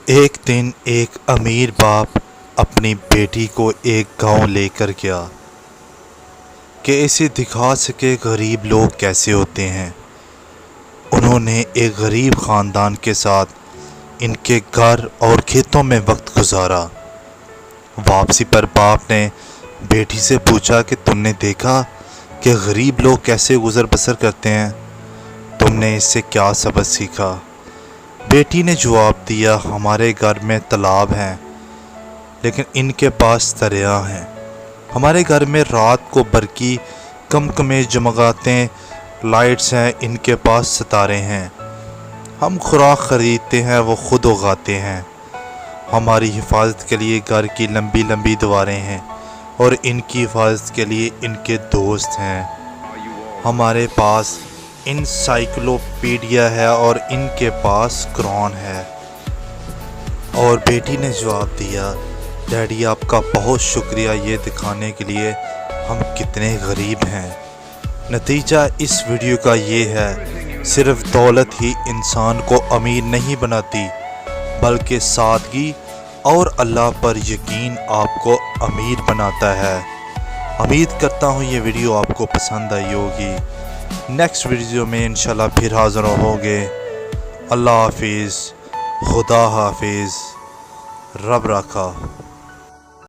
ایک دن ایک امیر باپ اپنی بیٹی کو ایک گاؤں لے کر گیا کہ اسے دکھا سکے غریب لوگ کیسے ہوتے ہیں۔ انہوں نے ایک غریب خاندان کے ساتھ ان کے گھر اور کھیتوں میں وقت گزارا۔ واپسی پر باپ نے بیٹی سے پوچھا کہ تم نے دیکھا کہ غریب لوگ کیسے گزر بسر کرتے ہیں، تم نے اس سے کیا سبق سیکھا؟ بیٹی نے جواب دیا، ہمارے گھر میں تالاب ہیں لیکن ان کے پاس دریا ہیں۔ ہمارے گھر میں رات کو برقی کمکمیں جگمگاتے لائٹس ہیں، ان کے پاس ستارے ہیں۔ ہم خوراک خریدتے ہیں، وہ خود اگاتے ہیں۔ ہماری حفاظت کے لیے گھر کی لمبی لمبی دیواریں ہیں اور ان کی حفاظت کے لیے ان کے دوست ہیں۔ ہمارے پاس انسائکلوپیڈیا ہے اور ان کے پاس قرآن ہے۔ اور بیٹی نے جواب دیا، ڈیڈی آپ کا بہت شکریہ یہ دکھانے کے لیے ہم کتنے غریب ہیں۔ نتیجہ اس ویڈیو کا یہ ہے، صرف دولت ہی انسان کو امیر نہیں بناتی بلکہ سادگی اور اللہ پر یقین آپ کو امیر بناتا ہے۔ امید کرتا ہوں یہ ویڈیو آپ کو پسند آئی ہوگی۔ نیکسٹ ویڈیو میں انشاءاللہ پھر حاضر ہوں گے۔ اللہ حافظ، خدا حافظ، رب رکھا۔